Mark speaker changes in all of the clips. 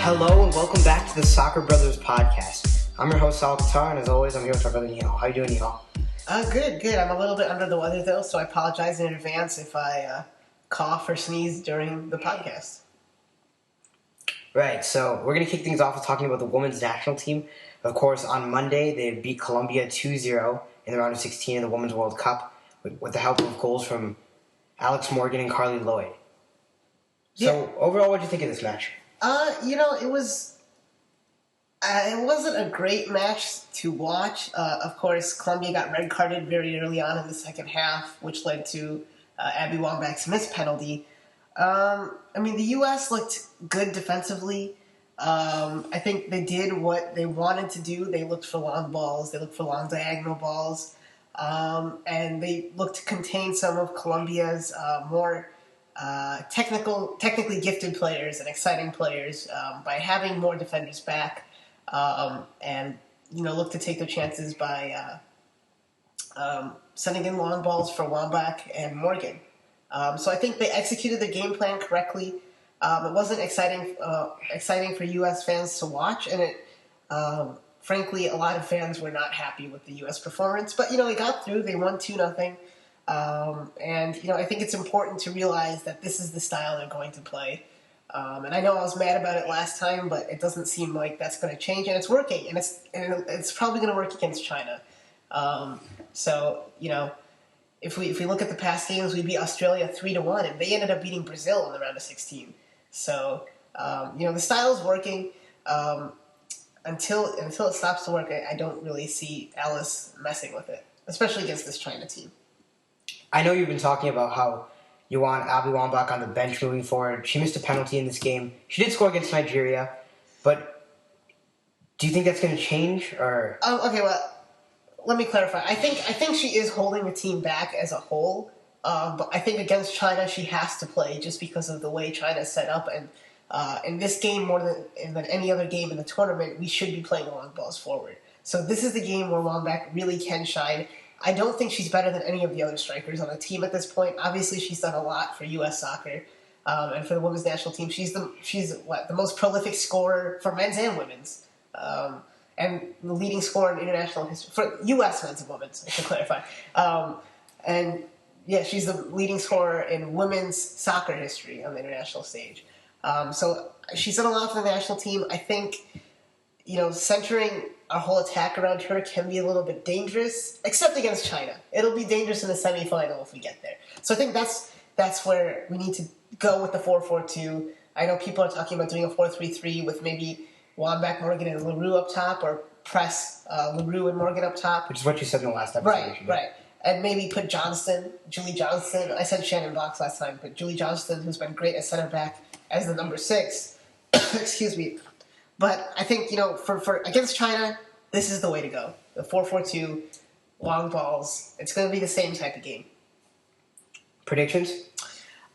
Speaker 1: Hello and welcome back to the Soccer Brothers podcast. I'm your host, Sal Qatar, and as always, I'm here with our brother, Nihal. How you doing, Nihal?
Speaker 2: Good. I'm a little bit under the weather, though, so I apologize in advance if I cough or sneeze during the podcast.
Speaker 1: Right, so we're going to kick things off with talking about the women's national team. Of course, on Monday, they beat Colombia 2-0 in the round of 16 of the Women's World Cup with the help of goals from Alex Morgan and Carly Lloyd. So, overall, what did you think of this match?
Speaker 2: It wasn't a great match to watch. Of course, Colombia got red carded very early on in the second half, which led to Abby Wambach's missed penalty. The U.S. looked good defensively. I think they did what they wanted to do. They looked for long balls. They looked for long diagonal balls. And they looked to contain some of Colombia's more technically gifted players and exciting players by having more defenders back. And look to take their chances by sending in long balls for Wambach and Morgan. So I think they executed the game plan correctly. It wasn't exciting for U.S. fans to watch, and frankly, a lot of fans were not happy with the U.S. performance. But they got through. They won 2-0. And I think it's important to realize that this is the style they're going to play. And I know I was mad about it last time, but it doesn't seem like that's going to change, and it's working, and it's probably going to work against China. If we look at the past games, we beat Australia 3-1, and they ended up beating Brazil in the round of 16. So the style is working. Until it stops to work, I don't really see Alice messing with it, especially against this China team.
Speaker 1: I know you've been talking about how you want Abby Wambach on the bench moving forward. She missed a penalty in this game. She did score against Nigeria, but do you think that's going to change? Or
Speaker 2: let me clarify. I think she is holding the team back as a whole, but I think against China she has to play just because of the way China is set up. And in this game, more than any other game in the tournament, we should be playing long balls forward. So this is the game where Wambach really can shine. I don't think she's better than any of the other strikers on the team at this point. Obviously, she's done a lot for U.S. soccer and for the women's national team. She's the most prolific scorer for men's and women's, and the leading scorer in international history for U.S. men's and women's. I should clarify. She's the leading scorer in women's soccer history on the international stage. So she's done a lot for the national team. I think centering our whole attack around her can be a little bit dangerous, except against China. It'll be dangerous in the semifinal if we get there. So I think that's where we need to go with the 4-4-2. I know people are talking about doing a 4-3-3 with maybe Wambach, Morgan, and LaRue up top, or press LaRue and Morgan up top.
Speaker 1: Which is what you said in the last episode.
Speaker 2: Right. And maybe put Julie Johnston. I said Shannon Box last time, but Julie Johnston, who's been great at center back, as the number 6. Excuse me. But I think, for against China, this is the way to go. The 4-4-2, long balls. It's going to be the same type of game.
Speaker 1: Predictions?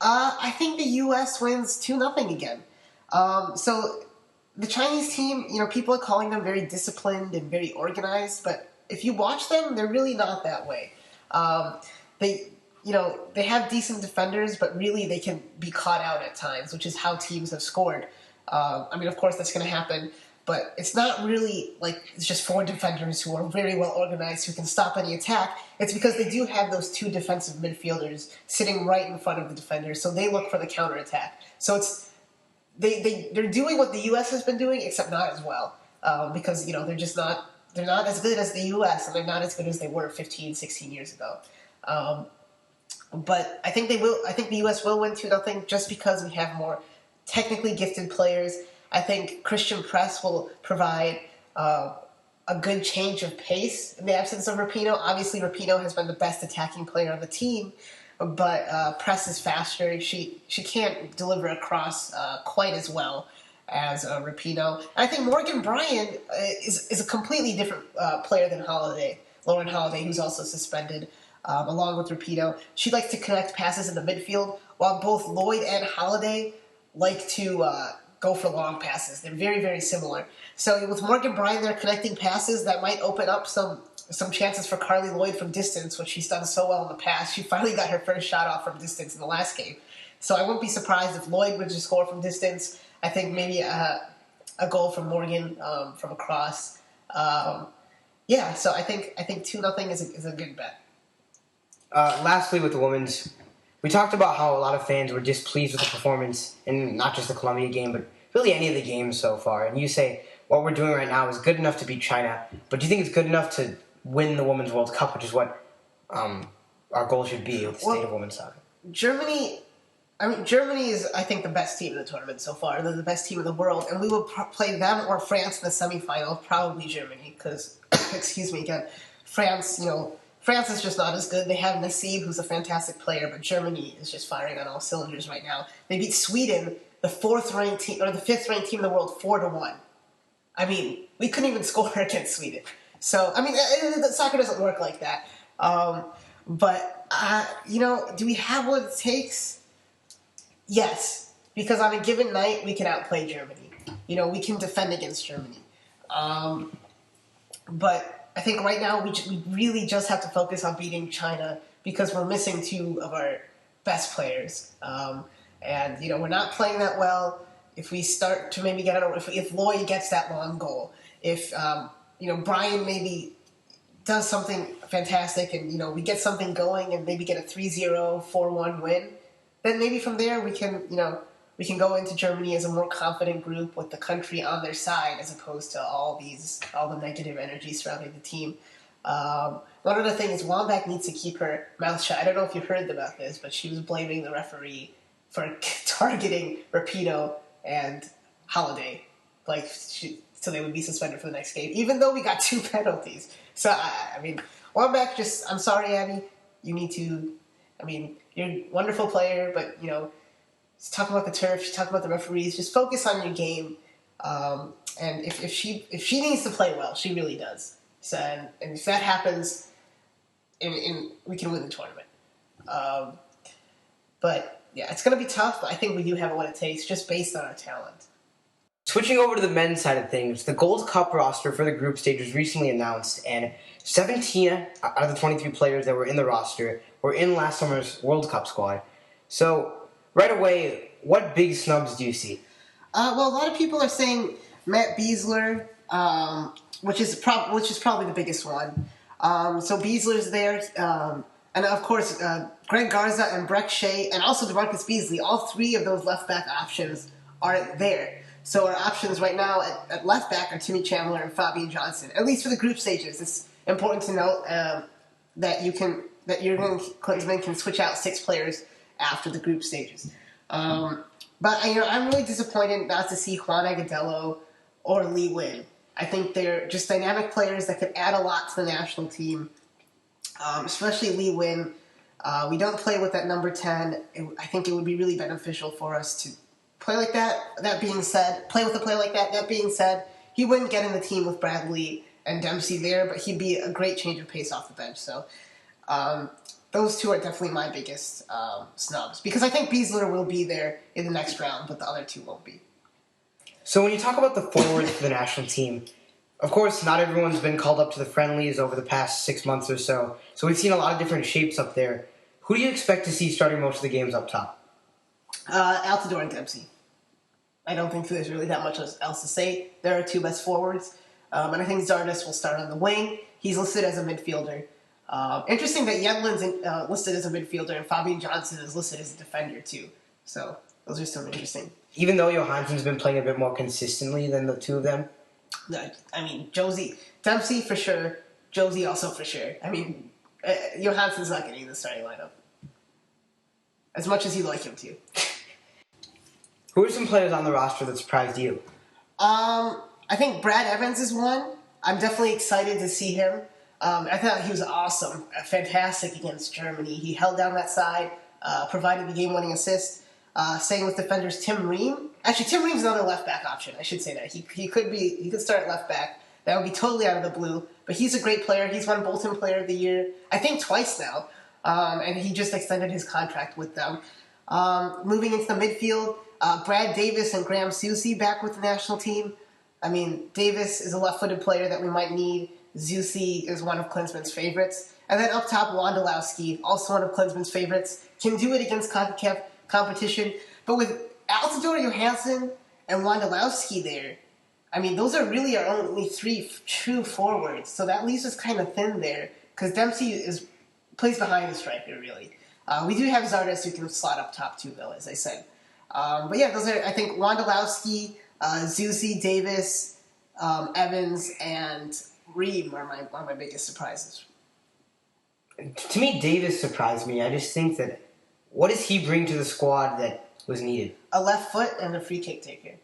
Speaker 2: I think the U.S. wins 2-0 again. So the Chinese team, people are calling them very disciplined and very organized, but if you watch them, they're really not that way. They have decent defenders, but really they can be caught out at times, which is how teams have scored. Of course, that's going to happen, but it's not really like it's just 4 defenders who are very well organized who can stop any attack. It's because they do have those 2 defensive midfielders sitting right in front of the defenders, so they look for the counterattack. So they're doing what the U.S. has been doing, except not as well, because they're not as good as the U.S. and they're not as good as they were 15, 16 years ago. But I think they will. I think the U.S. will win 2-0 just because we have more technically gifted players. I think Christian Press will provide a good change of pace in the absence of Rapinoe. Obviously, Rapinoe has been the best attacking player on the team, but Press is faster. She can't deliver a cross quite as well as Rapinoe. And I think Morgan Bryan is a completely different player than Lauren Holiday, who's also suspended, along with Rapinoe. She likes to connect passes in the midfield, while both Lloyd and Holiday like to go for long passes. They're very, very similar. So with Morgan Bryan there connecting passes, that might open up some chances for Carly Lloyd from distance, which she's done so well in the past. She finally got her first shot off from distance in the last game. So I wouldn't be surprised if Lloyd would just score from distance. I think maybe a goal from Morgan from across. Yeah, so I think 2-0 is a good bet.
Speaker 1: Lastly, with the women's, we talked about how a lot of fans were displeased with the performance in not just the Colombia game, but really any of the games so far. And you say what we're doing right now is good enough to beat China, but do you think it's good enough to win the Women's World Cup, which is what our goal should be with the state of women's soccer?
Speaker 2: Germany is, I think, the best team in the tournament so far. They're the best team in the world, and we will play them or France in the semifinal, probably Germany, because, excuse me again, France is just not as good. They have Nassib, who's a fantastic player, but Germany is just firing on all cylinders right now. They beat Sweden, the 5th-ranked team in the world, 4-1. I mean, we couldn't even score against Sweden. So, I mean, soccer doesn't work like that. But do we have what it takes? Yes, because on a given night, we can outplay Germany. We can defend against Germany. But I think right now we really just have to focus on beating China because we're missing 2 of our best players. And we're not playing that well. If we start to maybe if Lloyd gets that long goal, if Brian maybe does something fantastic and we get something going and maybe get a 3-0, 4-1 win, then maybe from there we can go into Germany as a more confident group with the country on their side as opposed to all the negative energy surrounding the team. One other thing is Wambach needs to keep her mouth shut. I don't know if you heard about this, but she was blaming the referee for targeting Rapido and Holiday, so they would be suspended for the next game, even though we got 2 penalties. So, I mean, Wambach, I'm sorry, Abby, you need to, you're a wonderful player, but, she's talking about the turf, she's talking about the referees, just focus on your game, and if she needs to play well, she really does. So, and if that happens, we can win the tournament. But, yeah, it's going to be tough, but I think we do have what it takes just based on our talent.
Speaker 1: Switching over to the men's side of things, the Gold Cup roster for the group stage was recently announced, and 17 out of the 23 players that were in the roster were in last summer's World Cup squad. So, right away, what big snubs do you see?
Speaker 2: Well, a lot of people are saying Matt Beasler, which is probably the biggest one. So Beasler's there, and of course, Greg Garza and Breck Shea, and also DeMarcus Beasley. All 3 of those left back options are there. So our options right now at left back are Timmy Chandler and Fabian Johnson. At least for the group stages, it's important to note that Jurgen Klinsmann can switch out 6 players after the group stages. But I'm really disappointed not to see Juan Agudelo or Lee Win. I think they're just dynamic players that could add a lot to the national team, especially Lee Win. We don't play with that number 10. I think it would be really beneficial for us to play like that. Play with a player like that. That being said, he wouldn't get in the team with Bradley and Dempsey there, but he'd be a great change of pace off the bench. So those 2 are definitely my biggest snubs because I think Beasler will be there in the next round, but the other 2 won't be.
Speaker 1: So when you talk about the forwards for the national team, of course, not everyone's been called up to the friendlies over the past 6 months or so. So we've seen a lot of different shapes up there. Who do you expect to see starting most of the games up top?
Speaker 2: Altidore and Dempsey. I don't think there's really that much else to say. They're our 2 best forwards. And I think Zardes will start on the wing. He's listed as a midfielder. Interesting that Yedlin's listed as a midfielder and Fabian Johnson is listed as a defender too. So those are some interesting.
Speaker 1: Even though Johansson's been playing a bit more consistently than the 2 of them?
Speaker 2: I mean, Dempsey for sure. Josie also for sure. I mean, Johansson's not getting in the starting lineup. As much as you'd like him to.
Speaker 1: Who are some players on the roster that surprised you?
Speaker 2: I think Brad Evans is one. I'm definitely excited to see him. I thought he was awesome, fantastic against Germany. He held down that side, provided the game-winning assist. Same with defenders Tim Ream. Actually, Tim Ream's another left-back option. I should say that. He could start at left-back. That would be totally out of the blue. But he's a great player. He's won Bolton Player of the Year, I think twice now. And he just extended his contract with them. Moving into the midfield, Brad Davis and Graham Susi back with the national team. I mean, Davis is a left-footed player that we might need. Zusi is one of Klinsmann's favorites. And then up top, Wondolowski, also one of Klinsmann's favorites. Can do it against CONCACAF competition. But with Altidore Johansson and Wondolowski there, I mean, those are really our only three true forwards, so that leaves us kind of thin there, because Dempsey plays behind the striker, really. We do have Zardes who can slot up top too, though, as I said. But yeah, those are, I think, Wondolowski, Zusi, Davis, Evans, and Reem are one of my biggest surprises.
Speaker 1: To me, Davis surprised me. I just think that what does he bring to the squad that was needed?
Speaker 2: A left foot and a free kick taker.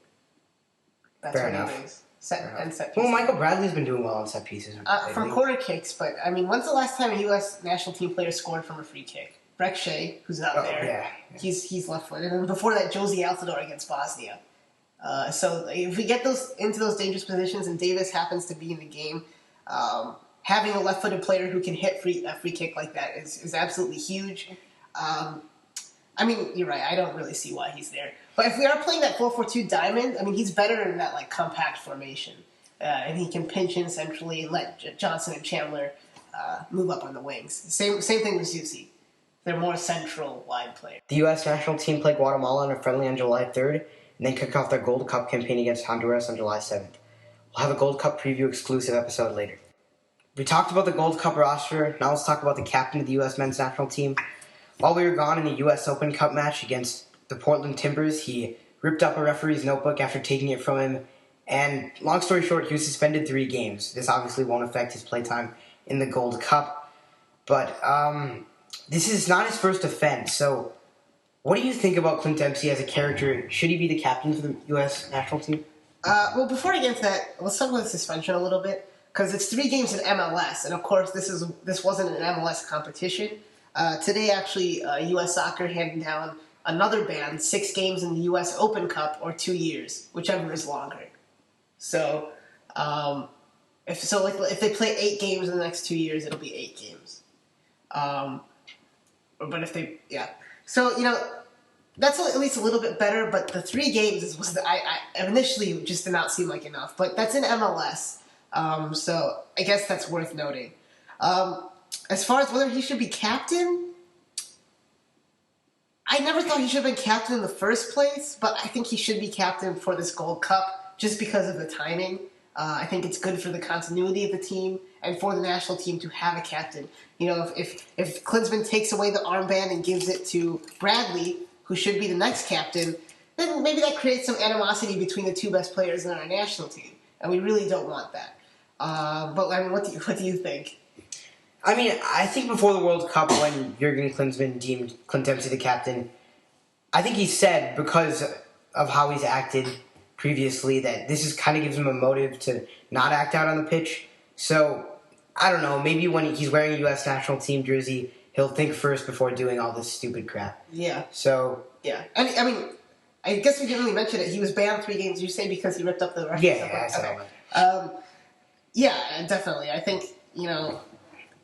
Speaker 2: That's
Speaker 1: Fair
Speaker 2: what
Speaker 1: enough.
Speaker 2: he brings. Set pieces.
Speaker 1: Well, Michael Bradley's been doing well on set pieces.
Speaker 2: From corner kicks, but I mean, when's the last time a U.S. national team player scored from a free kick? Breck Shea, who's not there.
Speaker 1: Yeah.
Speaker 2: He's left-footed. And before that, Josie Altidore against Bosnia. So if we get into those dangerous positions and Davis happens to be in the game, having a left-footed player who can hit a free kick like that is absolutely huge. I mean, you're right. I don't really see why he's there. But if we are playing that 4-4-2 diamond, I mean, he's better in that like compact formation. And he can pinch in centrally and let Johnson and Chandler move up on the wings. Same thing with Zusi. They're more central wide players.
Speaker 1: The U.S. national team played Guatemala in a friendly on July 3rd, and then kicked off their Gold Cup campaign against Honduras on July 7th. We'll have a Gold Cup preview exclusive episode later. We talked about the Gold Cup roster. Now let's talk about the captain of the U.S. men's national team. While we were gone in the U.S. Open Cup match against the Portland Timbers, he ripped up a referee's notebook after taking it from him. And long story short, he was suspended 3 games. This obviously won't affect his playtime in the Gold Cup. But this is not his first offense. So what do you think about Clint Dempsey as a character? Should he be the captain for the U.S. national team?
Speaker 2: Well, before I get into that, let's talk about the suspension a little bit. Because it's 3 games in MLS. And, of course, this wasn't an MLS competition. Today, actually, U.S. Soccer handed down another ban, 6 games in the U.S. Open Cup or 2 years, whichever is longer. So, if they play 8 games in the next 2 years, it'll be 8 games. But if they, yeah. So, that's at least a little bit better, but the 3 games I initially just did not seem like enough. But that's in MLS, so I guess that's worth noting. As far as whether he should be captain, I never thought he should have been captain in the first place, but I think he should be captain for this Gold Cup just because of the timing. I think it's good for the continuity of the team and for the national team to have a captain. If Klinsmann takes away the armband and gives it to Bradley, who should be the next captain, then maybe that creates some animosity between the 2 best players in our national team, and we really don't want that. But I mean, what do you think?
Speaker 1: I mean, I think before the World Cup, when Jurgen Klinsmann deemed Clint Dempsey the captain, I think he said, because of how he's acted previously, that this kind of gives him a motive to not act out on the pitch. So, I don't know, maybe when he's wearing a U.S. national team jersey, he'll think first before doing all this stupid crap.
Speaker 2: Yeah.
Speaker 1: So...
Speaker 2: Yeah. I mean, I guess we didn't really mention it. He was banned 3 games, you say, because he ripped up the reference.
Speaker 1: Yeah, I said
Speaker 2: that. Yeah, definitely. I think,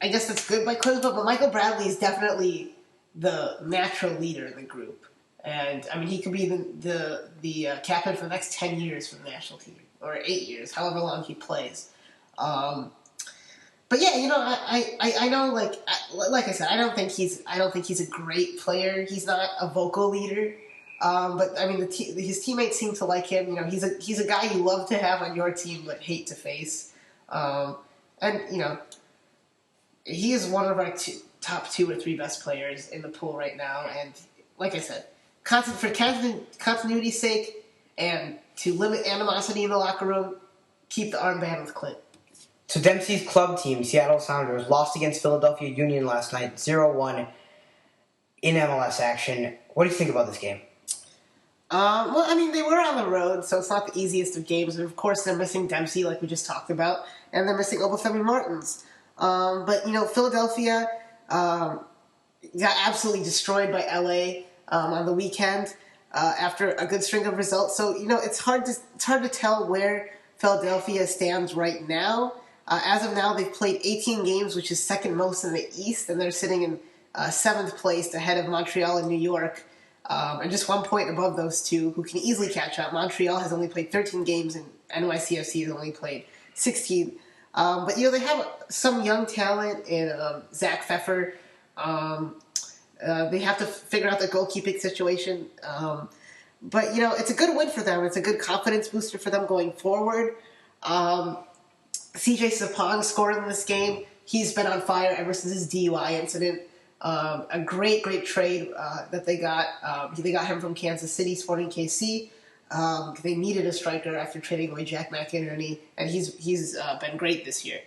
Speaker 2: I guess that's good by Klinsmann, but Michael Bradley is definitely the natural leader in the group. And, I mean, he could be the captain for the next 10 years for the national team, or 8 years, however long he plays. But yeah, I know, like I said, I don't think he's a great player. He's not a vocal leader. But I mean, his teammates seem to like him. He's a guy you love to have on your team but hate to face. And he is one of our top 2 or 3 best players in the pool right now. And like I said, for continuity's sake and to limit animosity in the locker room, keep the armband with Clint.
Speaker 1: So Dempsey's club team, Seattle Sounders, lost against Philadelphia Union last night, 0-1 in MLS action. What do you think about this game?
Speaker 2: Well, I mean, they were on the road, so it's not the easiest of games. And of course, they're missing Dempsey, like we just talked about, and they're missing Obafemi Martins. But, Philadelphia got absolutely destroyed by LA on the weekend after a good string of results. So, it's hard to tell where Philadelphia stands right now. As of now, they've played 18 games, which is second most in the East, and they're sitting in 7th place ahead of Montreal and New York, and just 1 point above those 2, who can easily catch up. Montreal has only played 13 games, and NYCFC has only played 16. But, they have some young talent in Zach Pfeffer. They have to figure out the goalkeeping situation. But, it's a good win for them. It's a good confidence booster for them going forward. CJ Sapong scored in this game. He's been on fire ever since his DUI incident. A great trade that they got. They got him from Kansas City, Sporting KC. They needed a striker after trading away Jack McInerney, and he's been great this year.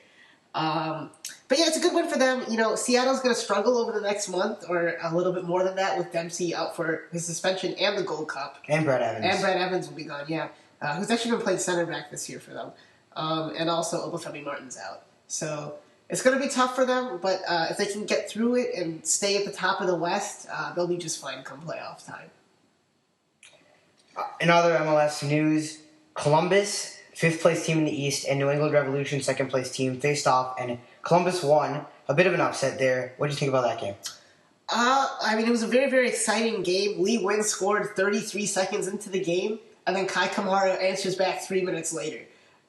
Speaker 2: But yeah, it's a good win for them. Seattle's going to struggle over the next month, or a little bit more than that, with Dempsey out for his suspension and the Gold Cup.
Speaker 1: And Brett Evans.
Speaker 2: And Brett Evans will be gone, yeah. Who's actually been playing center back this year for them. And also Obafemi Martin's out. So it's going to be tough for them, but if they can get through it and stay at the top of the West, they'll be just fine come playoff time.
Speaker 1: In other MLS news, Columbus, 5th place team in the East, and New England Revolution, 2nd place team, faced off, and Columbus won. A bit of an upset there. What do you think about that game?
Speaker 2: It was a very, very exciting game. Lee Nguyen scored 33 seconds into the game, and then Kai Kamara answers back 3 minutes later.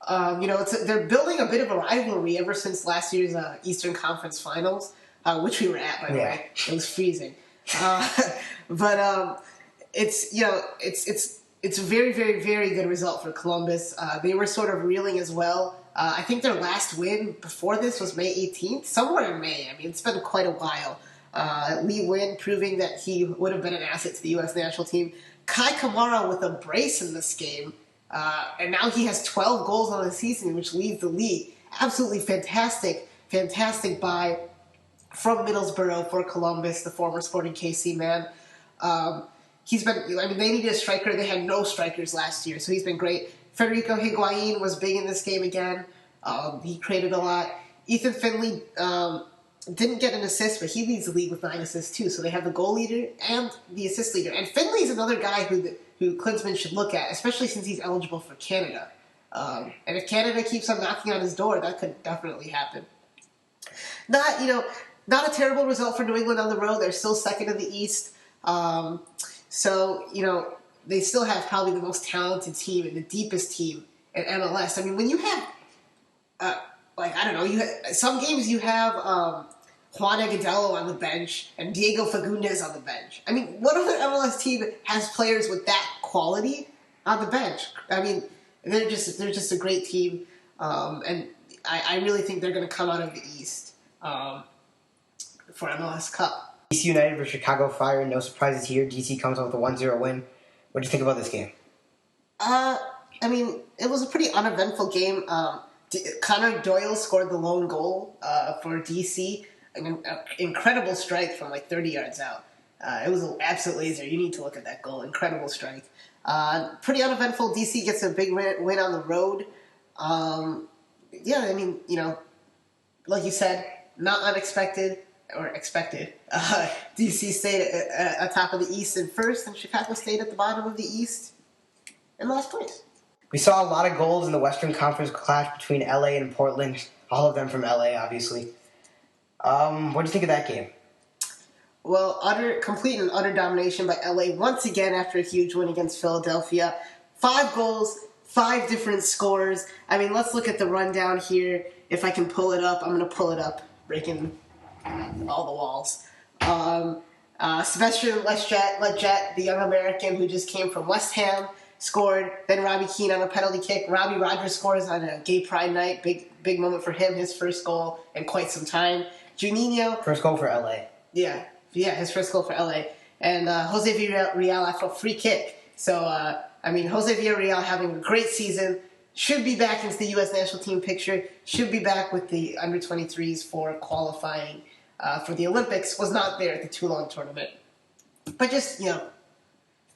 Speaker 2: They're building a bit of a rivalry ever since last year's Eastern Conference Finals, which we were at, by the way. It was freezing. But it's a very, very, very good result for Columbus. They were sort of reeling as well. I think their last win before this was May 18th, somewhere in May. It's been quite a while. Lee Nguyen proving that he would have been an asset to the U.S. national team. Kai Kamara with a brace in this game. And now he has 12 goals on the season, which leads the league. Absolutely fantastic buy from Middlesbrough for Columbus, the former Sporting KC man. They needed a striker. They had no strikers last year, so he's been great. Federico Higuain was big in this game again. He created a lot. Ethan Finley didn't get an assist, but he leads the league with 9 assists too. So they have the goal leader and the assist leader. And Finley's another guy who Klinsmann should look at, especially since he's eligible for Canada. And if Canada keeps on knocking on his door, that could definitely happen. Not a terrible result for New England on the road. They're still 2nd in the East. They still have probably the most talented team and the deepest team in MLS. When you have, some games you have Juan Agudelo on the bench and Diego Fagundes on the bench. What other MLS team has players with that quality on the bench? They're just a great team, and I really think they're going to come out of the East for MLS Cup.
Speaker 1: DC United versus Chicago Fire. No surprises here. DC comes out with a 1-0 win. What do you think about this game?
Speaker 2: It was a pretty uneventful game. Connor Doyle scored the lone goal for DC. An incredible strike from 30 yards out. It was an absolute laser. You need to look at that goal. Incredible strike. Pretty uneventful. DC gets a big win on the road. Like you said, not unexpected. Or expected. DC stayed atop of the East in first, and Chicago stayed at the bottom of the East in last place.
Speaker 1: We saw a lot of goals in the Western Conference clash between LA and Portland. All of them from LA, obviously. What do you think of that game?
Speaker 2: Well, complete and utter domination by LA once again after a huge win against Philadelphia. 5 goals, 5 different scores. Let's look at the rundown here. If I can pull it up, I'm going to pull it up, breaking all the walls. Sebastian Lletget, the young American who just came from West Ham, scored. Then Robbie Keane on a penalty kick. Robbie Rogers scores on a gay pride night. Big moment for him. His first goal in quite some time. Juninho.
Speaker 1: First goal for LA.
Speaker 2: Yeah, his first goal for LA. And Jose Villarreal after a free kick. So, Jose Villarreal having a great season. Should be back into the U.S. national team picture. Should be back with the under-23s for qualifying for the Olympics. Was not there at the Toulon tournament. But just, it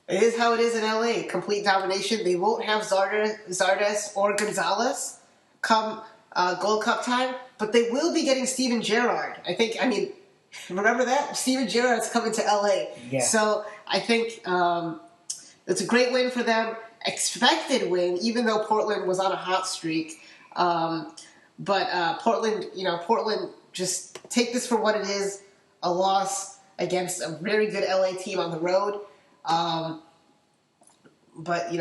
Speaker 2: is how it is in L.A. Complete domination. They won't have Zardes or Gonzalez come Gold Cup time, but they will be getting Steven Gerrard. Remember that? Steven Gerrard's coming to L.A.
Speaker 1: Yeah.
Speaker 2: So I think it's a great win for them. Expected win, even though Portland was on a hot streak. But Portland, just take this for what it is, a loss against a very good LA team on the road. But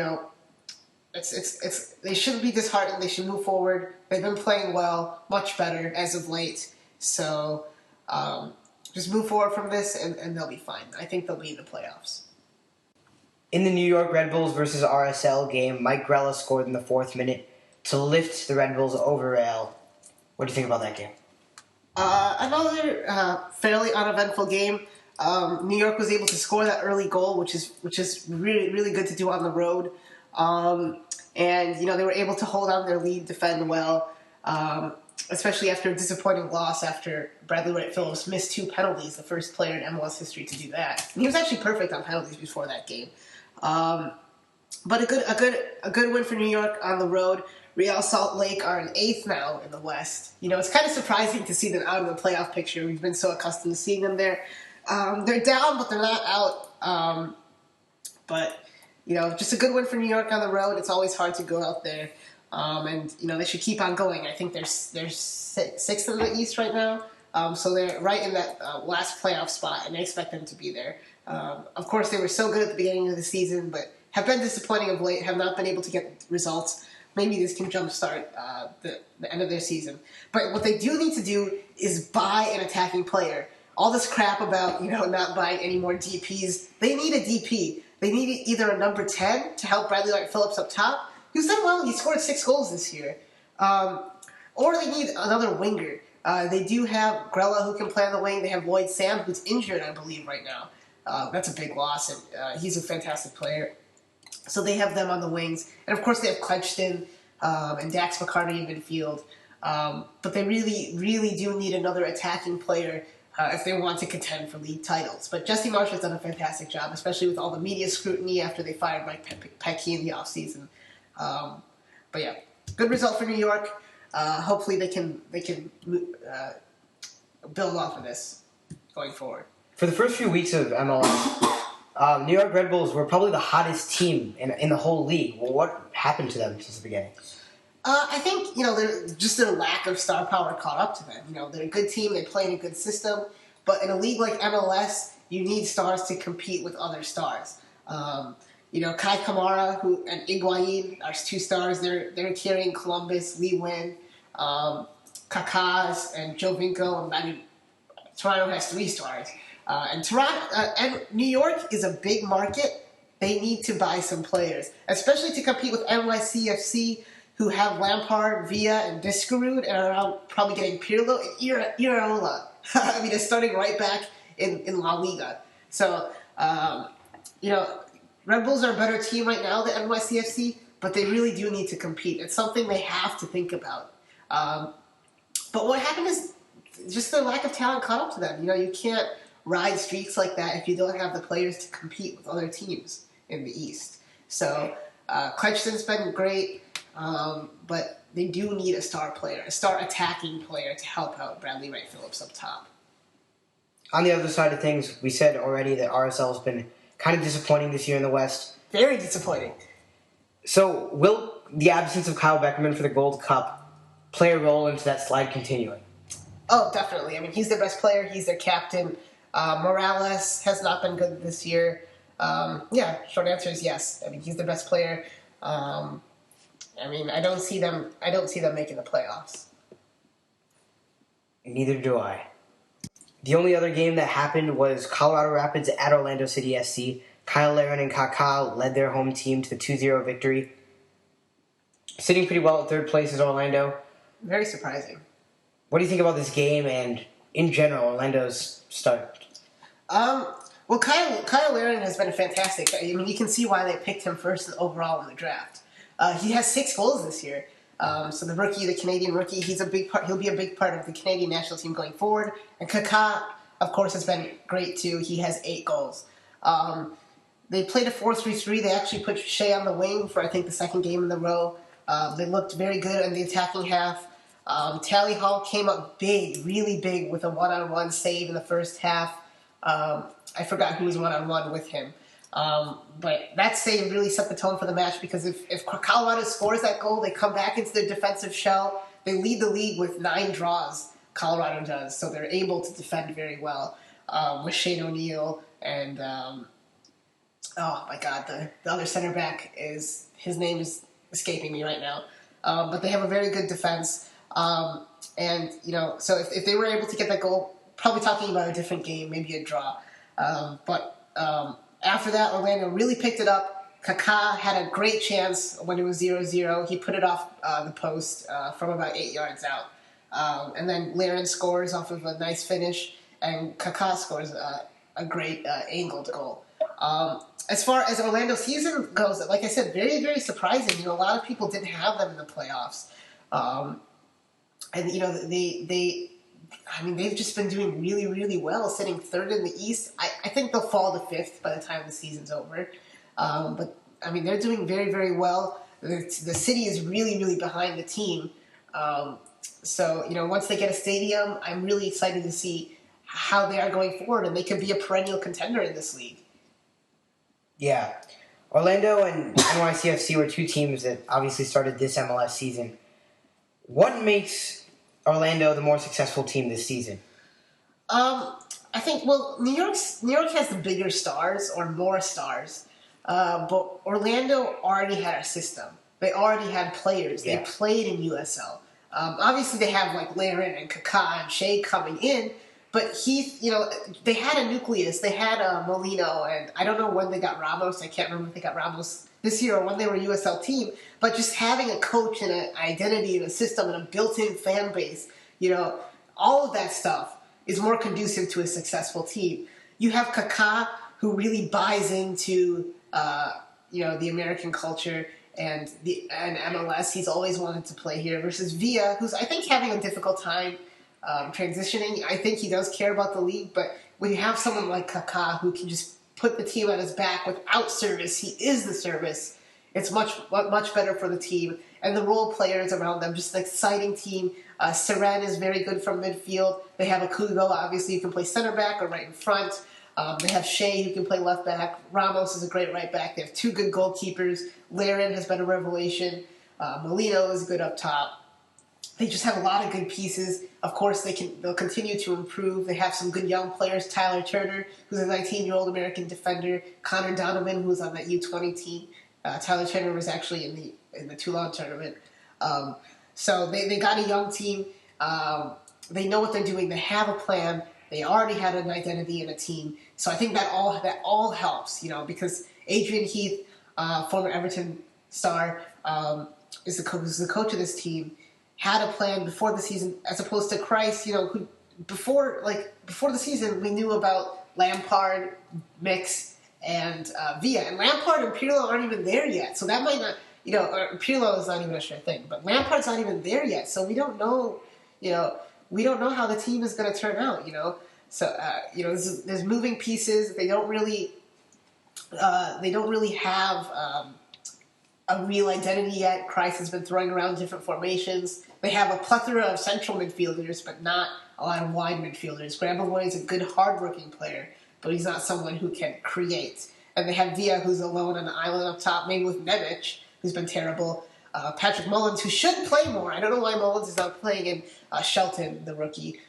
Speaker 2: they shouldn't be disheartened. They should move forward. They've been playing well, much better as of late. So just move forward from this, and they'll be fine. I think they'll be in the playoffs.
Speaker 1: In the New York Red Bulls versus RSL game, Mike Grella scored in the 4th minute to lift the Red Bulls over Real. What do you think about that game?
Speaker 2: Another fairly uneventful game. New York was able to score that early goal, which is really really good to do on the road. And they were able to hold on their lead, defend well, especially after a disappointing loss after Bradley Wright Phillips missed 2 penalties, the first player in MLS history to do that. And he was actually perfect on penalties before that game. But a good win for New York on the road. Real Salt Lake are in 8th now in the West. It's kind of surprising to see them out of the playoff picture. We've been so accustomed to seeing them there. They're down, but they're not out. But just a good win for New York on the road. It's always hard to go out there, and they should keep on going. I think they're 6th in the East right now, so they're right in that last playoff spot, and I expect them to be there. Of course, they were so good at the beginning of the season, but have been disappointing of late. Have not been able to get results. Maybe this can jumpstart the end of their season. But what they do need to do is buy an attacking player. All this crap about not buying any more DPs. They need a DP. They need either a number 10 to help Bradley Wright Phillips up top. He's done well. He scored 6 goals this year. Or they need another winger. They do have Grella who can play on the wing. They have Lloyd Sam who's injured, I believe, right now. That's a big loss, and he's a fantastic player. So they have them on the wings. And, of course, they have Clutchton and Dax McCarty in midfield. But they really, really do need another attacking player if they want to contend for league titles. But Jesse Marsh has done a fantastic job, especially with all the media scrutiny after they fired Mike Pecky in the offseason. But, yeah, good result for New York. Hopefully they can build off of this going forward.
Speaker 1: For the first few weeks of MLS, New York Red Bulls were probably the hottest team in the whole league. Well, what happened to them since the beginning?
Speaker 2: I think, their lack of star power caught up to them. They're a good team. They play in a good system. But in a league like MLS, you need stars to compete with other stars. Kai Kamara and Higuain are 2 stars. They're carrying Columbus, Lee Win, Kakas, and Joe Vinco. Toronto has 3 stars. And New York is a big market. They need to buy some players, especially to compete with NYCFC, who have Lampard, Villa, and Diskerud, and are now probably getting Pirlo and Iraola. They're starting right back in La Liga. So, Red Bulls are a better team right now than NYCFC, but they really do need to compete. It's something they have to think about. But what happened is just the lack of talent caught up to them. You can't ride streaks like that if you don't have the players to compete with other teams in the East. So, Clutchton's been great. But they do need a star player, a star attacking player to help out Bradley Wright Phillips up top.
Speaker 1: On the other side of things, we said already that RSL has been kind of disappointing this year in the West.
Speaker 2: Very disappointing.
Speaker 1: So will the absence of Kyle Beckerman for the Gold Cup play a role into that slide continuing?
Speaker 2: Oh, definitely. He's their best player. He's their captain. Morales has not been good this year. Short answer is yes. He's their best player. I don't see them making the playoffs.
Speaker 1: Neither do I. The only other game that happened was Colorado Rapids at Orlando City SC. Kyle Larin and Kaká led their home team to the 2-0 victory. Sitting pretty well at 3rd place is Orlando.
Speaker 2: Very surprising.
Speaker 1: What do you think about this game and, in general, Orlando's start?
Speaker 2: Well, Kyle Larin has been fantastic. You can see why they picked him first overall in the draft. He has 6 goals this year. So the Canadian rookie, he'll be a big part of the Canadian national team going forward. And Kaká, of course, has been great too. He has 8 goals. They played a 4-3-3. They actually put Shea on the wing for, I think, the 2nd game in a row. They looked very good in the attacking half. Tally Hall came up big, really big, with a one-on-one save in the first half. I forgot who was one-on-one with him. But that save really set the tone for the match, because if Colorado scores that goal, they come back into their defensive shell. They lead the league with 9 draws, Colorado does, so they're able to defend very well with Shane O'Neill and, oh my God, the other center back his name is escaping me right now. But they have a very good defense. So if they were able to get that goal, probably talking about a different game, maybe a draw. After that, Orlando really picked it up. Kaká had a great chance when it was 0-0. He put it off the post from about 8 yards out. And then Larin scores off of a nice finish, and Kaká scores a great angled goal. As far as Orlando's season goes, like I said, very, very surprising. You know, a lot of people didn't have them in the playoffs. And, you know, they've just been doing really, really well, sitting third in the East. I think they'll fall to fifth by the time the season's over. But, I mean, they're doing very, very well. The city is really, really behind the team. So, you know, once they get a stadium, I'm really excited to see how they are going forward, and they could be a perennial contender in this league.
Speaker 1: Yeah. Orlando and NYCFC were two teams that obviously started this MLS season. What makes Orlando the more successful team this season?
Speaker 2: I think, well, New York has the bigger stars or more stars, but Orlando already had a system. They already had players.
Speaker 1: Yeah.
Speaker 2: They played in USL. Obviously, they have like Larin and Kaká and Shea coming in, but Heath, you know, they had a nucleus. They had Molino, and I don't know when they got Ramos. I can't remember if they got Ramos this year or when they were a USL team. But just having a coach and an identity and a system and a built-in fan base, you know, all of that stuff is more conducive to a successful team. You have Kaká, who really buys into, you know, the American culture and MLS. He's always wanted to play here. Versus Villa, who's I think having a difficult time transitioning. I think he does care about the league, but when you have someone like Kaká who can just put the team on his back without service, he is the service. It's much better for the team and the role players around them. Just an exciting team. Seren is very good from midfield. They have Akugo, obviously, who can play center back or right in front. They have Shea, who can play left back. Ramos is a great right back. They have two good goalkeepers. Larin has been a revelation. Molino is good up top. They just have a lot of good pieces. Of course, they'll continue to improve. They have some good young players. Tyler Turner, who's a 19-year-old American defender. Connor Donovan, who's on that U20 team. Tyler Turner was actually in the Toulon tournament. So they got a young team. They know what they're doing. They have a plan. They already had an identity and a team. So I think that all helps, you know, because Adrian Heath, former Everton star, is the coach of this team. Had a plan before the season, as opposed to Christ, you know, who before the season we knew about Lampard, Mix, and Villa, and Lampard and Pirlo aren't even there yet, so that might not, you know, Pirlo is not even a sure thing, but Lampard's not even there yet, so we don't know, you know, how the team is going to turn out, you know, so you know, there's moving pieces. They don't really have a real identity yet. Christ has been throwing around different formations. They have a plethora of central midfielders, but not a lot of wide midfielders. Grambleroy is a good, hard-working player, but he's not someone who can create. And they have Villa, who's alone on the island up top, maybe with Nebic, who's been terrible. Patrick Mullins, who should play more. I don't know why Mullins is not playing, and Shelton, the rookie,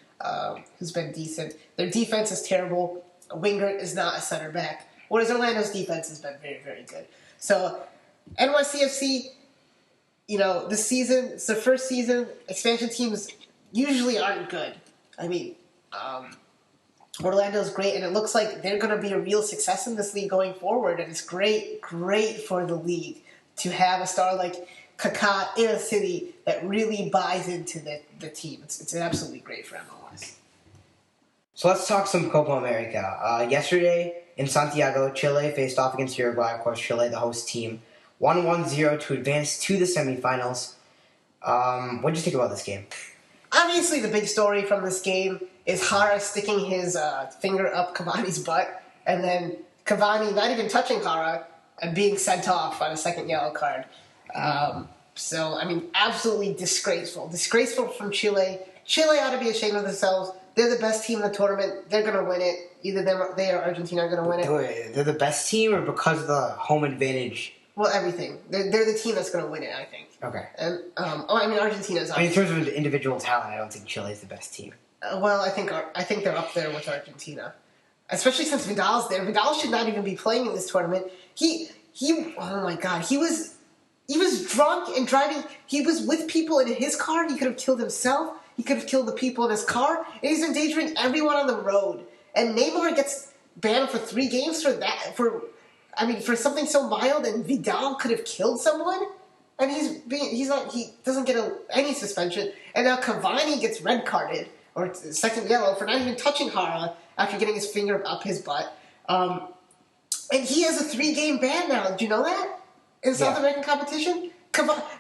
Speaker 2: who's been decent. Their defense is terrible. Wingert is not a center back, whereas Orlando's defense has been very, very good. So NYCFC, you know, this season, it's their first season. Expansion teams usually aren't good. I mean, Orlando's great, and it looks like they're going to be a real success in this league going forward, and it's great for the league to have a star like Kaká in a city that really buys into the team. It's absolutely great for MLS.
Speaker 1: So let's talk some Copa America. Yesterday in Santiago, Chile faced off against Uruguay. Of course, Chile, the host team, 1-1-0 to advance to the semifinals. What did you think about this game?
Speaker 2: Obviously, the big story from this game is Jara sticking his finger up Cavani's butt, and then Cavani not even touching Jara and being sent off on a second yellow card. So, I mean, absolutely disgraceful. Disgraceful from Chile. Chile ought to be ashamed of themselves. They're the best team in the tournament. They're going to win it. Either they or Argentina are going to win it.
Speaker 1: They're the best team, or because of the home advantage?
Speaker 2: Well, everything. They're the team that's going to win it, I think.
Speaker 1: Okay.
Speaker 2: And I mean, Argentina's.
Speaker 1: I mean, in terms of individual talent, I don't think Chile's the best team.
Speaker 2: Well, I think they're up there with Argentina, especially since Vidal's there. Vidal should not even be playing in this tournament. He. Oh my God, he was drunk and driving. He was with people in his car. He could have killed himself. He could have killed the people in his car, and he's endangering everyone on the road. And Neymar gets ban him for 3 games for that. For something so mild, and Vidal could have killed someone, and he doesn't get any suspension, and now Cavani gets red carded or second yellow for not even touching Hara after getting his finger up his butt. And he has a 3-game ban now. Did you know that? In South American competition?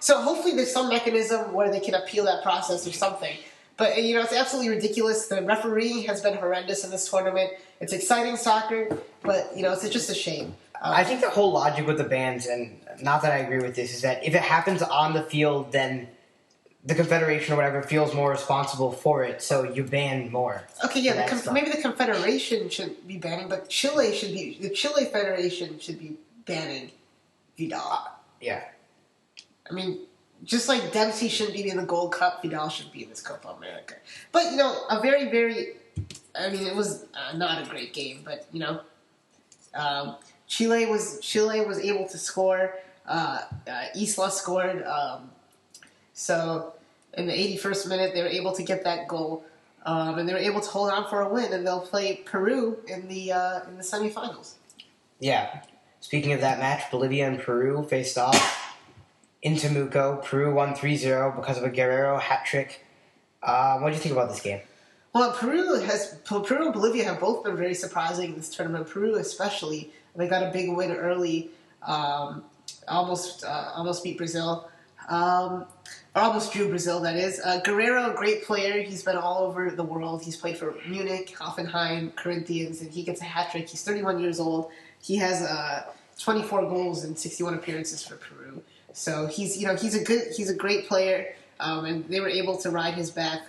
Speaker 2: So hopefully there's some mechanism where they can appeal that process or something. But, it's absolutely ridiculous. The refereeing has been horrendous in this tournament. It's exciting soccer, but, it's just a shame.
Speaker 1: I think the whole logic with the bans, and not that I agree with this, is that if it happens on the field, then the Confederation or whatever feels more responsible for it, so you ban more.
Speaker 2: Okay, yeah, maybe the Confederation shouldn't be banning, but the Chile Federation should be banning Vidal.
Speaker 1: Yeah.
Speaker 2: I mean, just like Dempsey shouldn't be in the Gold Cup, Vidal should be in this Copa America. But, a very, very, it was not a great game, but, Chile was able to score. Isla scored. So in the 81st minute, they were able to get that goal, and they were able to hold on for a win. And they'll play Peru in the semifinals.
Speaker 1: Yeah. Speaking of that match, Bolivia and Peru faced off in Temuco. Peru won 3-0 because of a Guerrero hat trick. What do you think about this game?
Speaker 2: Well, Peru and Bolivia have both been very surprising in this tournament. Peru especially. They got a big win early. Almost beat Brazil. Or almost drew Brazil, that is. Guerrero, a great player. He's been all over the world. He's played for Munich, Hoffenheim, Corinthians, and he gets a hat trick. He's 31 years old. He has 24 goals in 61 appearances for Peru. So he's a great player, and they were able to ride his back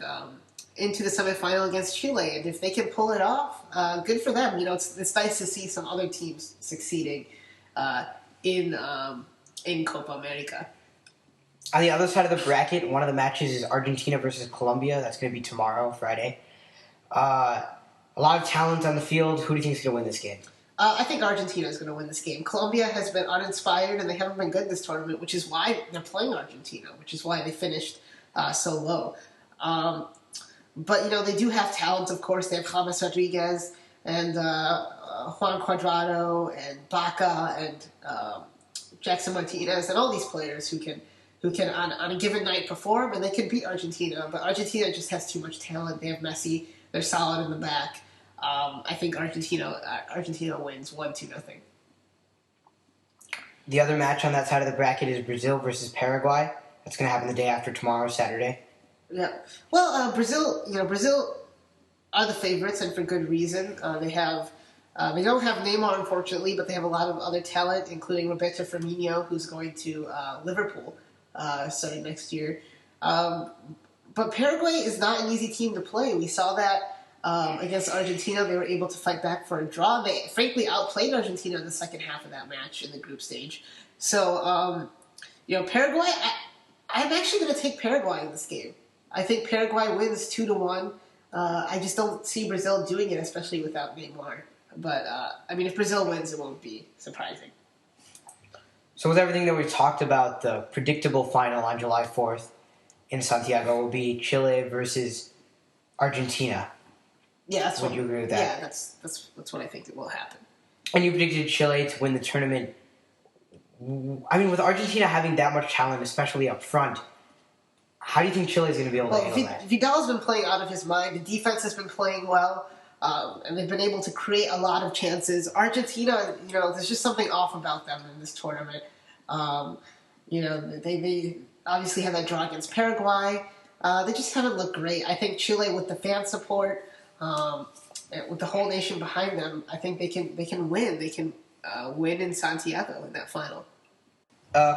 Speaker 2: into the semifinal against Chile. And if they can pull it off, good for them. It's nice to see some other teams succeeding in Copa America.
Speaker 1: On the other side of the bracket, one of the matches is Argentina versus Colombia. That's going to be tomorrow, Friday. A lot of talent on the field. Who do you think is going to win this game?
Speaker 2: I think Argentina is going to win this game. Colombia has been uninspired, and they haven't been good this tournament, which is why they're playing Argentina, which is why they finished so low. But, they do have talent, of course. They have James Rodriguez and Juan Cuadrado and Baca and Jackson Martinez and all these players who can on a given night perform, and they can beat Argentina. But Argentina just has too much talent. They have Messi. They're solid in the back. I think Argentina wins 1-0.
Speaker 1: The other match on that side of the bracket is Brazil versus Paraguay. That's going to happen the day after tomorrow, Saturday.
Speaker 2: Yeah. Well, Brazil are the favorites, and for good reason. They don't have Neymar, unfortunately, but they have a lot of other talent, including Roberto Firmino, who's going to Liverpool starting next year. But Paraguay is not an easy team to play. We saw that against Argentina. They were able to fight back for a draw. They frankly outplayed Argentina in the second half of that match in the group stage. So, Paraguay, I'm actually going to take Paraguay in this game. I think Paraguay wins 2-1. I just don't see Brazil doing it, especially without Neymar. But, if Brazil wins, it won't be surprising.
Speaker 1: So with everything that we've talked about, the predictable final on July 4th in Santiago will be Chile versus Argentina.
Speaker 2: Yeah,
Speaker 1: Would you agree with that?
Speaker 2: Yeah, that's what I think will happen.
Speaker 1: And you predicted Chile to win the tournament. With Argentina having that much talent, especially up front, how do you think Chile is going to be able to handle that?
Speaker 2: Vidal's been playing out of his mind. The defense has been playing well, and they've been able to create a lot of chances. Argentina, there's just something off about them in this tournament. They obviously had that draw against Paraguay. They just haven't looked great. I think Chile, with the fan support, with the whole nation behind them, I think they can win. They can win in Santiago in that final.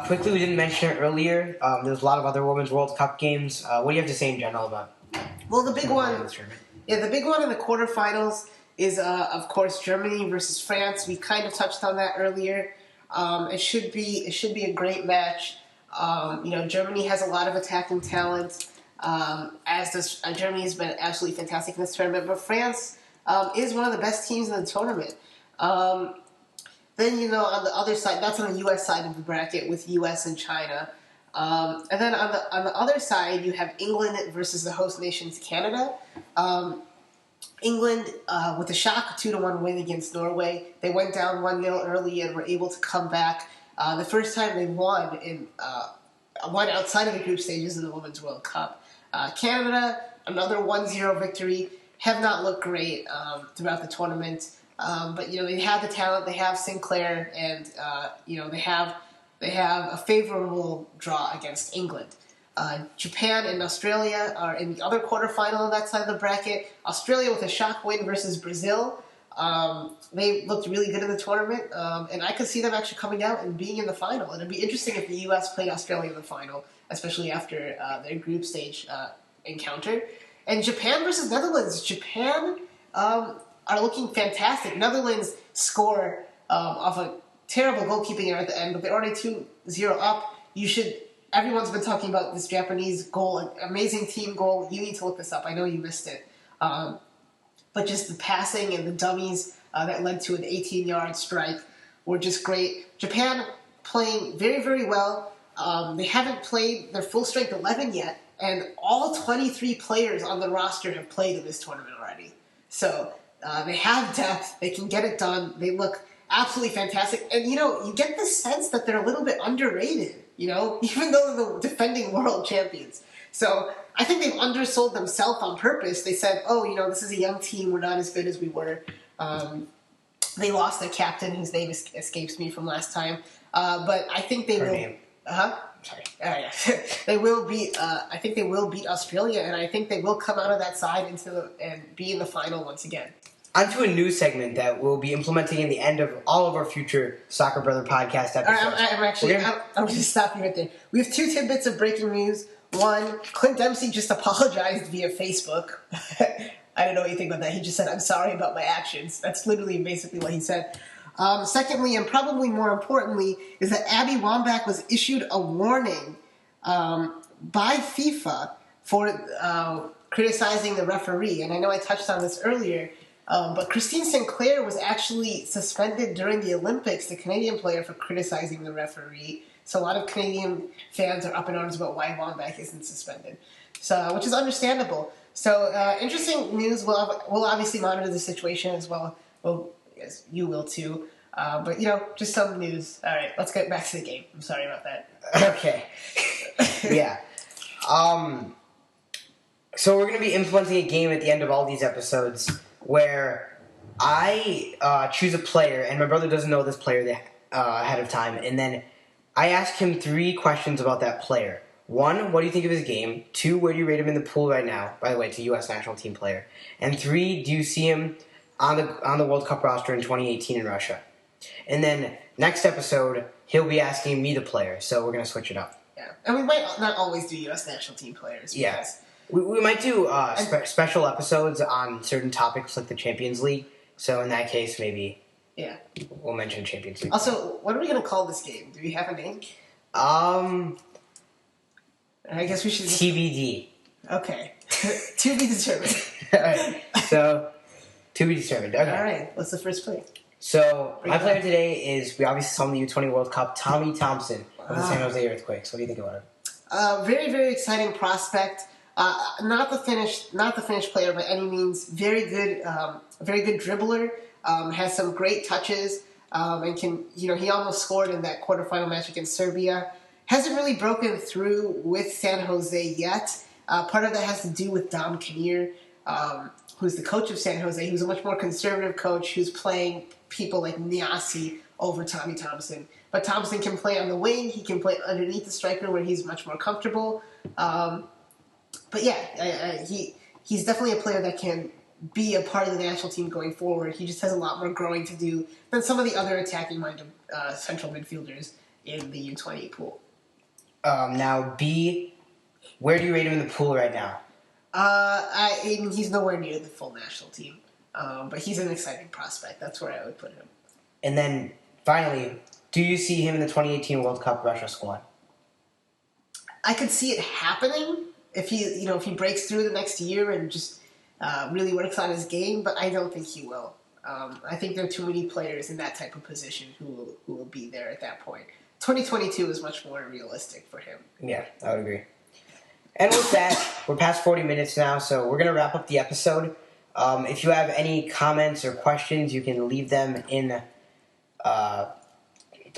Speaker 1: Quickly, we didn't mention it earlier. There's a lot of other Women's World Cup games. What do you have to say in general about?
Speaker 2: Well, the big one in the quarterfinals is, of course, Germany versus France. We kind of touched on that earlier. It should be a great match. Germany has a lot of attacking talent. As does Germany has been absolutely fantastic in this tournament, but France is one of the best teams in the tournament. Then, on the other side, that's on the U.S. side of the bracket with U.S. and China. And then on the other side, you have England versus the host nations, Canada. England, with a shock 2-1 win against Norway, they went down 1-0 early and were able to come back. The first time they won outside of the group stages of the Women's World Cup. Canada, another 1-0 victory, have not looked great throughout the tournament. But they have the talent, they have Sinclair, and they have a favorable draw against England. Japan and Australia are in the other quarterfinal of that side of the bracket. Australia with a shock win versus Brazil. They looked really good in the tournament, and I could see them actually coming out and being in the final. And it'd be interesting if the U.S. played Australia in the final, especially after their group stage encounter. And Japan versus Netherlands. Japan are looking fantastic. Netherlands score off a terrible goalkeeping error at the end, but they're already 2-0 up. Everyone's been talking about this Japanese goal, amazing team goal. You need to look this up. I know you missed it. But just the passing and the dummies that led to an 18-yard strike were just great. Japan playing very, very well. They haven't played their full-strength 11 yet, and all 23 players on the roster have played in this tournament already. So they have depth. They can get it done. They look absolutely fantastic. And, you get the sense that they're a little bit underrated, even though they're the defending world champions. So I think they've undersold themselves on purpose. They said, this is a young team. We're not as good as we were. They lost their captain, whose name escapes me from last time. But I think they will.
Speaker 1: Name.
Speaker 2: Sorry. Yeah. They will beat. I think they will beat Australia, and I think they will come out of that side and be in the final once again.
Speaker 1: Onto a new segment that we'll be implementing in the end of all of our future Soccer Brother podcast episodes.
Speaker 2: I'm going to stop you right there. We have 2 tidbits of breaking news. One, Clint Dempsey just apologized via Facebook. I don't know what you think about that. He just said, "I'm sorry about my actions." That's literally basically what he said. Secondly, and probably more importantly, is that Abby Wambach was issued a warning by FIFA for criticizing the referee. And I know I touched on this earlier, but Christine Sinclair was actually suspended during the Olympics, the Canadian player, for criticizing the referee. So a lot of Canadian fans are up in arms about why Wambach isn't suspended, which is understandable. So interesting news. We'll obviously monitor the situation as well. Well, yes, you will too. But just some news. All right, let's get back to the game. I'm sorry about that.
Speaker 1: Okay. Yeah. So we're going to be implementing a game at the end of all these episodes where I choose a player, and my brother doesn't know this player ahead of time, and then I ask him 3 questions about that player. 1, what do you think of his game? 2, where do you rate him in the pool right now? By the way, it's a U.S. national team player. And 3, do you see him on the World Cup roster in 2018 in Russia? And then next episode, he'll be asking me the player, so we're going to switch it up.
Speaker 2: Yeah, and we might not always do U.S. national team players.
Speaker 1: Yeah. We might do special episodes on certain topics like the Champions League. So in that case, maybe we'll mention Champions League.
Speaker 2: Also, what are we going to call this game? Do we have a name? I guess we should just...
Speaker 1: TBD.
Speaker 2: Okay. To be determined.
Speaker 1: All right. So, to be determined. Okay.
Speaker 2: All right. What's the first player?
Speaker 1: So, my player today is, we obviously saw in the U20 World Cup, Tommy Thompson of the San Jose Earthquakes. What do you think about him?
Speaker 2: Very, very exciting prospect. Not the finished player by any means. Very good dribbler. Has some great touches. And can, he almost scored in that quarterfinal match against Serbia. Hasn't really broken through with San Jose yet. Part of that has to do with Dom Kinnear, who's the coach of San Jose, who's a much more conservative coach who's playing people like Niasi over Tommy Thompson. But Thompson can play on the wing. He can play underneath the striker where he's much more comfortable. But yeah, he's definitely a player that can be a part of the national team going forward. He just has a lot more growing to do than some of the other attacking-minded central midfielders in the U20 pool.
Speaker 1: Now, B, where do you rate him in the pool right now?
Speaker 2: He's nowhere near the full national team. But he's an exciting prospect. That's where I would put him.
Speaker 1: And then, finally, do you see him in the 2018 World Cup Russia squad?
Speaker 2: I could see it happening if he breaks through the next year and just really works on his game, but I don't think he will. I think there are too many players in that type of position who will be there at that point. 2022 is much more realistic for him.
Speaker 1: Yeah, I would agree. And with that, we're past 40 minutes now, so we're going to wrap up the episode. If you have any comments or questions, you can leave them in the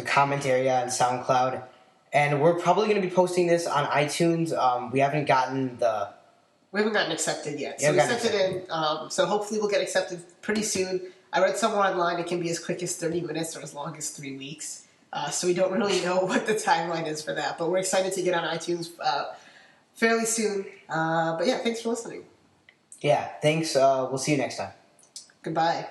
Speaker 1: comment area on SoundCloud. And we're probably going to be posting this on iTunes. We haven't gotten
Speaker 2: accepted yet. So we sent it in. So hopefully we'll get accepted pretty soon. I read somewhere online it can be as quick as 30 minutes or as long as 3 weeks. So we don't really know what the timeline is for that. But we're excited to get on iTunes fairly soon. But yeah, thanks for listening.
Speaker 1: Yeah, thanks. We'll see you next time.
Speaker 2: Goodbye.